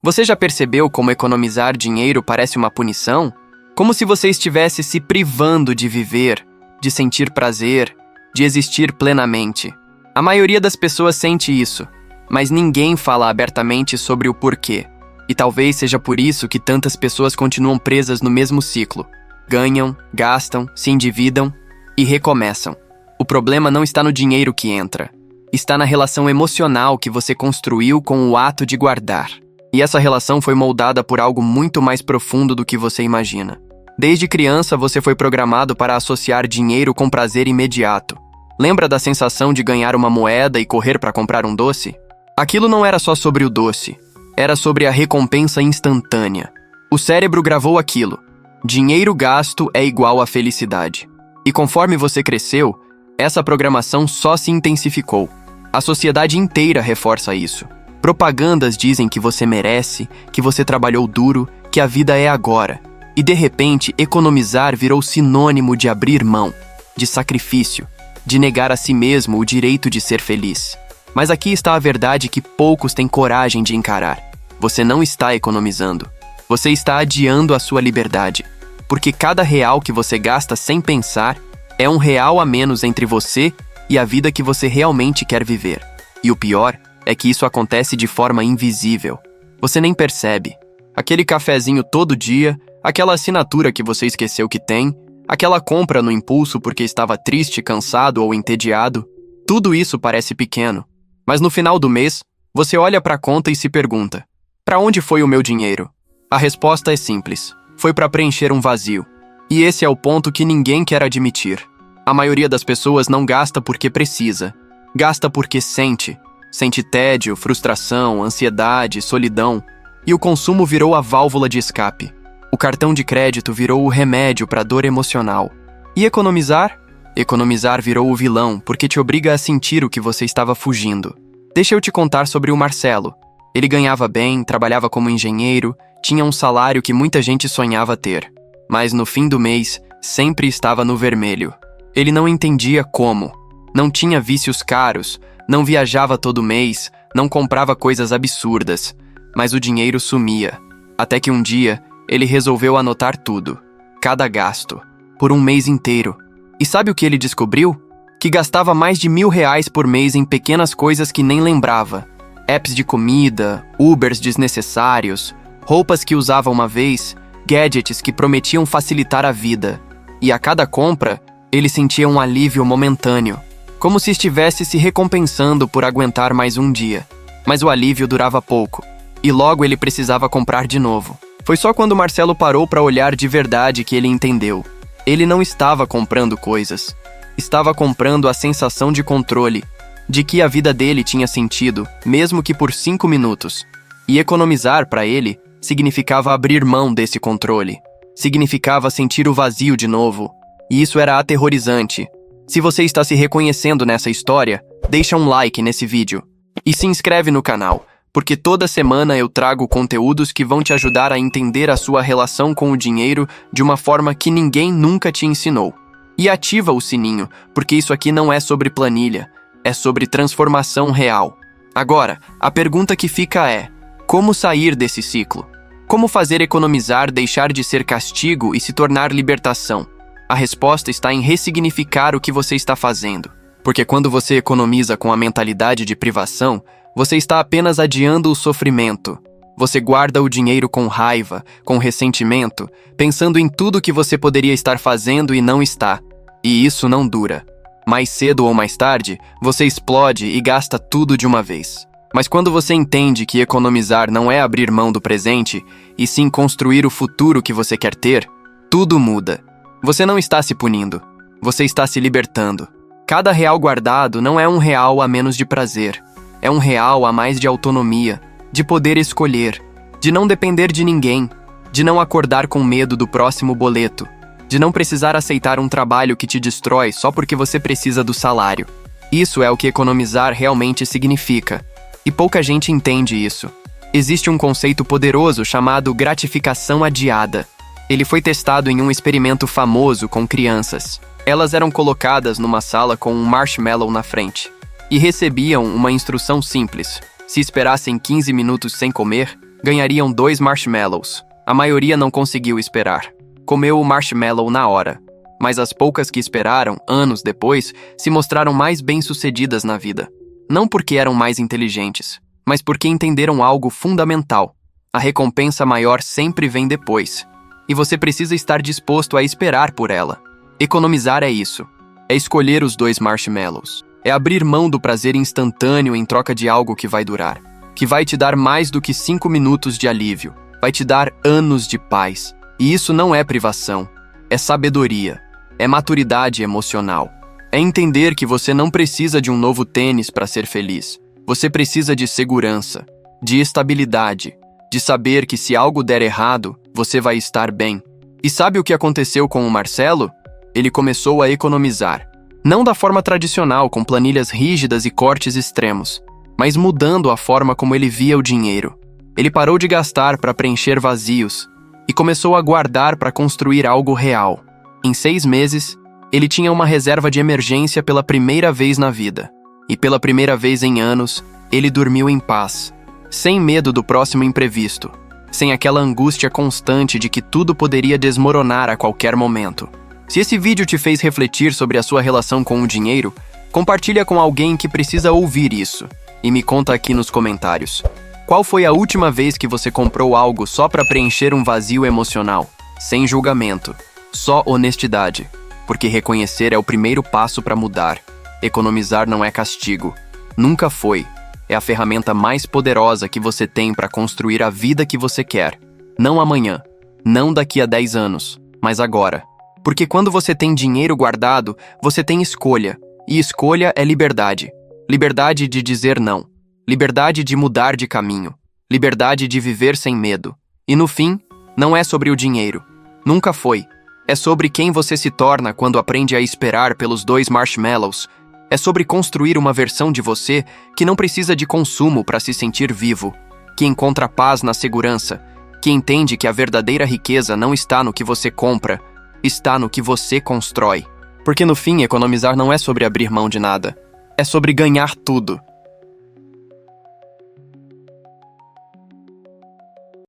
Você já percebeu como economizar dinheiro parece uma punição? Como se você estivesse se privando de viver, de sentir prazer, de existir plenamente. A maioria das pessoas sente isso, mas ninguém fala abertamente sobre o porquê. E talvez seja por isso que tantas pessoas continuam presas no mesmo ciclo. Ganham, gastam, se endividam e recomeçam. O problema não está no dinheiro que entra. Está na relação emocional que você construiu com o ato de guardar. E essa relação foi moldada por algo muito mais profundo do que você imagina. Desde criança, você foi programado para associar dinheiro com prazer imediato. Lembra da sensação de ganhar uma moeda e correr para comprar um doce? Aquilo não era só sobre o doce. Era sobre a recompensa instantânea. O cérebro gravou aquilo. Dinheiro gasto é igual a felicidade. E conforme você cresceu, essa programação só se intensificou. A sociedade inteira reforça isso. Propagandas dizem que você merece, que você trabalhou duro, que a vida é agora. E de repente, economizar virou sinônimo de abrir mão, de sacrifício, de negar a si mesmo o direito de ser feliz. Mas aqui está a verdade que poucos têm coragem de encarar. Você não está economizando. Você está adiando a sua liberdade. Porque cada real que você gasta sem pensar é um real a menos entre você e a vida que você realmente quer viver. E o pior é que isso acontece de forma invisível. Você nem percebe. Aquele cafezinho todo dia, aquela assinatura que você esqueceu que tem, aquela compra no impulso porque estava triste, cansado ou entediado, tudo isso parece pequeno. Mas no final do mês, você olha para a conta e se pergunta: para onde foi o meu dinheiro? A resposta é simples. Foi para preencher um vazio. E esse é o ponto que ninguém quer admitir. A maioria das pessoas não gasta porque precisa. Gasta porque sente. Sente tédio, frustração, ansiedade, solidão. E o consumo virou a válvula de escape. O cartão de crédito virou o remédio para a dor emocional. E economizar? Economizar virou o vilão, porque te obriga a sentir o que você estava fugindo. Deixa eu te contar sobre o Marcelo. Ele ganhava bem, trabalhava como engenheiro, tinha um salário que muita gente sonhava ter. Mas no fim do mês, sempre estava no vermelho. Ele não entendia como. Não tinha vícios caros, não viajava todo mês, não comprava coisas absurdas. Mas o dinheiro sumia. Até que um dia, ele resolveu anotar tudo. Cada gasto. Por um mês inteiro. E sabe o que ele descobriu? Que gastava mais de R$1.000 por mês em pequenas coisas que nem lembrava. Apps de comida, Ubers desnecessários, roupas que usava uma vez, gadgets que prometiam facilitar a vida. E a cada compra, ele sentia um alívio momentâneo, como se estivesse se recompensando por aguentar mais um dia. Mas o alívio durava pouco, e logo ele precisava comprar de novo. Foi só quando Marcelo parou para olhar de verdade que ele entendeu. Ele não estava comprando coisas. Estava comprando a sensação de controle, de que a vida dele tinha sentido, mesmo que por 5 minutos. E economizar para ele significava abrir mão desse controle. Significava sentir o vazio de novo. E isso era aterrorizante. Se você está se reconhecendo nessa história, deixa um like nesse vídeo. E se inscreve no canal, porque toda semana eu trago conteúdos que vão te ajudar a entender a sua relação com o dinheiro de uma forma que ninguém nunca te ensinou. E ativa o sininho, porque isso aqui não é sobre planilha, é sobre transformação real. Agora, a pergunta que fica é: como sair desse ciclo? Como fazer economizar deixar de ser castigo e se tornar libertação? A resposta está em ressignificar o que você está fazendo. Porque quando você economiza com a mentalidade de privação, você está apenas adiando o sofrimento. Você guarda o dinheiro com raiva, com ressentimento, pensando em tudo que você poderia estar fazendo e não está. E isso não dura. Mais cedo ou mais tarde, você explode e gasta tudo de uma vez. Mas quando você entende que economizar não é abrir mão do presente, e sim construir o futuro que você quer ter, tudo muda. Você não está se punindo. Você está se libertando. Cada real guardado não é um real a menos de prazer. É um real a mais de autonomia, de poder escolher, de não depender de ninguém, de não acordar com medo do próximo boleto, de não precisar aceitar um trabalho que te destrói só porque você precisa do salário. Isso é o que economizar realmente significa. E pouca gente entende isso. Existe um conceito poderoso chamado gratificação adiada. Ele foi testado em um experimento famoso com crianças. Elas eram colocadas numa sala com um marshmallow na frente e recebiam uma instrução simples. Se esperassem 15 minutos sem comer, ganhariam 2 marshmallows. A maioria não conseguiu esperar. Comeu o marshmallow na hora. Mas as poucas que esperaram, anos depois, se mostraram mais bem-sucedidas na vida. Não porque eram mais inteligentes, mas porque entenderam algo fundamental. A recompensa maior sempre vem depois. E você precisa estar disposto a esperar por ela. Economizar é isso. É escolher os 2 marshmallows. É abrir mão do prazer instantâneo em troca de algo que vai durar. Que vai te dar mais do que 5 minutos de alívio. Vai te dar anos de paz. E isso não é privação. É sabedoria. É maturidade emocional. É entender que você não precisa de um novo tênis para ser feliz. Você precisa de segurança, de estabilidade, de saber que se algo der errado, você vai estar bem. E sabe o que aconteceu com o Marcelo? Ele começou a economizar. Não da forma tradicional, com planilhas rígidas e cortes extremos, mas mudando a forma como ele via o dinheiro. Ele parou de gastar para preencher vazios e começou a guardar para construir algo real. Em 6 meses, ele tinha uma reserva de emergência pela primeira vez na vida. E pela primeira vez em anos, ele dormiu em paz, sem medo do próximo imprevisto, sem aquela angústia constante de que tudo poderia desmoronar a qualquer momento. Se esse vídeo te fez refletir sobre a sua relação com o dinheiro, compartilha com alguém que precisa ouvir isso. E me conta aqui nos comentários. Qual foi a última vez que você comprou algo só para preencher um vazio emocional? Sem julgamento, só honestidade. Porque reconhecer é o primeiro passo para mudar. Economizar não é castigo. Nunca foi. É a ferramenta mais poderosa que você tem para construir a vida que você quer. Não amanhã, não daqui a 10 anos, mas agora. Porque quando você tem dinheiro guardado, você tem escolha. E escolha é liberdade. Liberdade de dizer não. Liberdade de mudar de caminho. Liberdade de viver sem medo. E no fim, não é sobre o dinheiro. Nunca foi. É sobre quem você se torna quando aprende a esperar pelos 2 marshmallows. É sobre construir uma versão de você que não precisa de consumo para se sentir vivo, que encontra paz na segurança, que entende que a verdadeira riqueza não está no que você compra, está no que você constrói. Porque no fim, economizar não é sobre abrir mão de nada. É sobre ganhar tudo.